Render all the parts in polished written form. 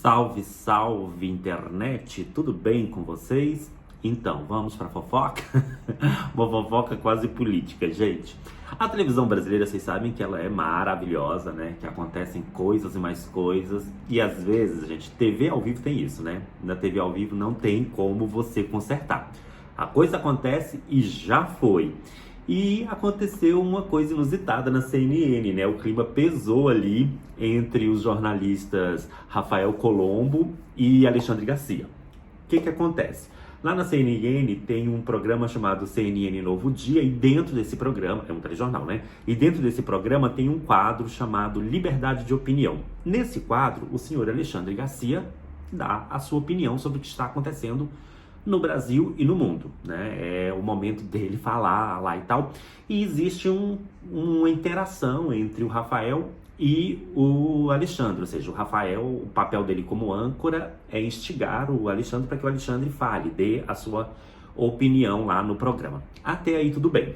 Salve, salve internet, tudo bem com vocês? Então, vamos pra fofoca? Uma fofoca quase política, gente. A televisão brasileira, vocês sabem que ela é maravilhosa, né? Que acontecem coisas e mais coisas. E às vezes, gente, TV ao vivo tem isso, né? Na TV ao vivo não tem como você consertar. A coisa acontece e já foi. E aconteceu uma coisa inusitada na CNN, né? O clima pesou ali entre os jornalistas Rafael Colombo e Alexandre Garcia. O que acontece? Lá na CNN tem um programa chamado CNN Novo Dia e dentro desse programa, é um telejornal, né? E dentro desse programa tem um quadro chamado Liberdade de Opinião. Nesse quadro, o senhor Alexandre Garcia dá a sua opinião sobre o que está acontecendo no Brasil e no mundo, né? É o momento dele falar lá e tal. E existe uma interação entre o Rafael e o Alexandre, ou seja, o Rafael, o papel dele como âncora é instigar o Alexandre para que o Alexandre fale, dê a sua opinião lá no programa. Até aí tudo bem.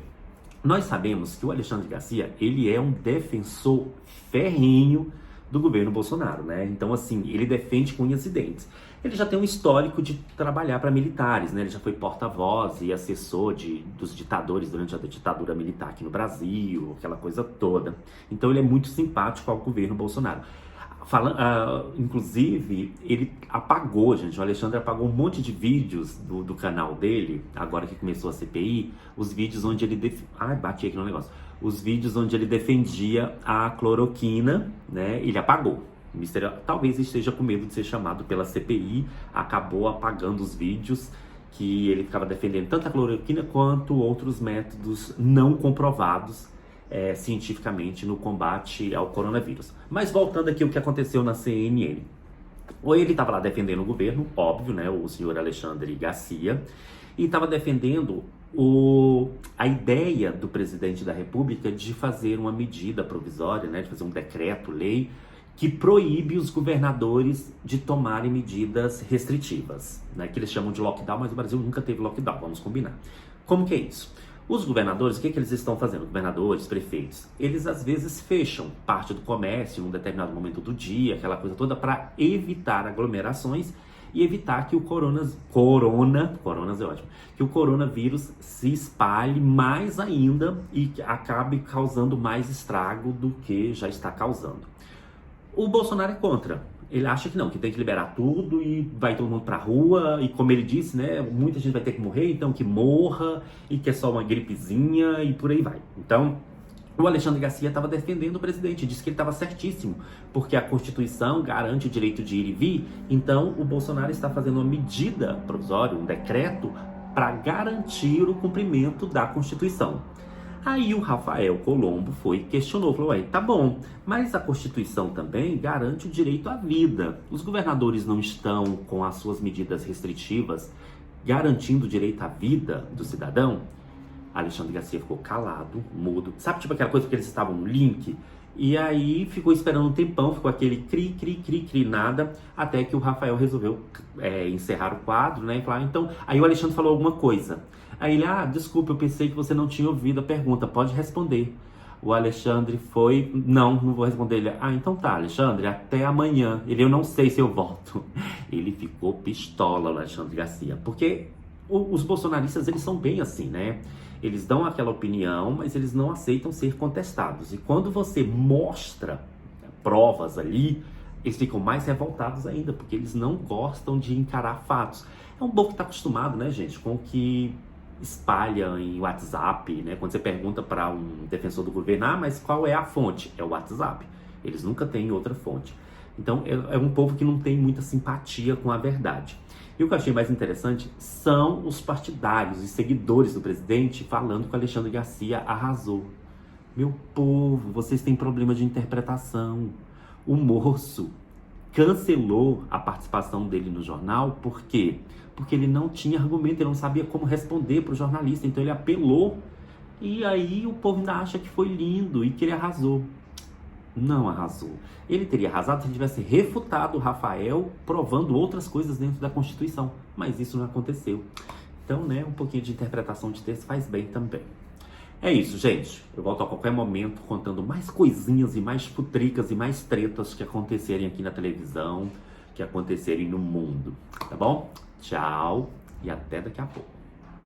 Nós sabemos que o Alexandre Garcia, ele é um defensor ferrenho do governo Bolsonaro, né? Então, assim, ele defende com unhas e dentes. Ele já tem um histórico de trabalhar para militares, né? Ele já foi porta-voz e assessor dos ditadores durante a ditadura militar aqui no Brasil, aquela coisa toda. Então, ele é muito simpático ao governo Bolsonaro. Inclusive, ele apagou, gente, o Alexandre apagou um monte de vídeos do canal dele, agora que começou a CPI, os vídeos onde ele... bati aqui no negócio. Os vídeos onde ele defendia a cloroquina, né, ele apagou. Talvez esteja com medo de ser chamado pela CPI, acabou apagando os vídeos que ele ficava defendendo tanto a cloroquina quanto outros métodos não comprovados cientificamente no combate ao coronavírus. Mas voltando aqui ao que aconteceu na CNN. Ou ele estava lá defendendo o governo, óbvio, né, o senhor Alexandre Garcia, e estava defendendo a ideia do presidente da República de fazer uma medida provisória, né, de fazer um decreto-lei que proíbe os governadores de tomarem medidas restritivas, né, que eles chamam de lockdown, mas o Brasil nunca teve lockdown, vamos combinar. Como que é isso? Os governadores, o que eles estão fazendo? Governadores, prefeitos, eles às vezes fecham parte do comércio em um determinado momento do dia, aquela coisa toda, para evitar aglomerações e evitar que o coronas é ótimo, que o coronavírus se espalhe mais ainda e acabe causando mais estrago do que já está causando. O Bolsonaro é contra. Ele acha que não, que tem que liberar tudo e vai todo mundo pra rua, e como ele disse, né, muita gente vai ter que morrer, então que morra, e que é só uma gripezinha, e por aí vai. Então, o Alexandre Garcia estava defendendo o presidente, disse que ele estava certíssimo, porque a Constituição garante o direito de ir e vir, então o Bolsonaro está fazendo uma medida provisória, um decreto, para garantir o cumprimento da Constituição. Aí o Rafael Colombo foi e questionou, falou, tá bom, mas a Constituição também garante o direito à vida. Os governadores não estão com as suas medidas restritivas garantindo o direito à vida do cidadão? Alexandre Garcia ficou calado, mudo. Sabe, tipo aquela coisa que eles estavam no link? E aí ficou esperando um tempão, ficou aquele cri, nada, até que o Rafael resolveu encerrar o quadro, né? E falar, então, aí o Alexandre falou alguma coisa. Aí ele, desculpa, eu pensei que você não tinha ouvido a pergunta, pode responder. O Alexandre foi, não vou responder. Ele, então tá, Alexandre, até amanhã. Ele, eu não sei se eu volto. Ele ficou pistola, o Alexandre Garcia, porque os bolsonaristas, eles são bem assim, né? Eles dão aquela opinião, mas eles não aceitam ser contestados. E quando você mostra provas ali, eles ficam mais revoltados ainda, porque eles não gostam de encarar fatos. É um povo que está acostumado, né, gente, com o que espalha em WhatsApp, né? Quando você pergunta para um defensor do governo, mas qual é a fonte? É o WhatsApp. Eles nunca têm outra fonte. Então, é um povo que não tem muita simpatia com a verdade. E o que eu achei mais interessante são os partidários e seguidores do presidente falando que o Alexandre Garcia arrasou. Meu povo, vocês têm problema de interpretação. O moço cancelou a participação dele no jornal, por quê? Porque ele não tinha argumento, ele não sabia como responder para o jornalista, então ele apelou, e aí o povo ainda acha que foi lindo e que ele arrasou. Não arrasou. Ele teria arrasado se ele tivesse refutado o Rafael, provando outras coisas dentro da Constituição, mas isso não aconteceu. Então, né, um pouquinho de interpretação de texto faz bem também. É isso, gente. Eu volto a qualquer momento contando mais coisinhas e mais futricas e mais tretas que acontecerem aqui na televisão, que acontecerem no mundo, tá bom? Tchau e até daqui a pouco.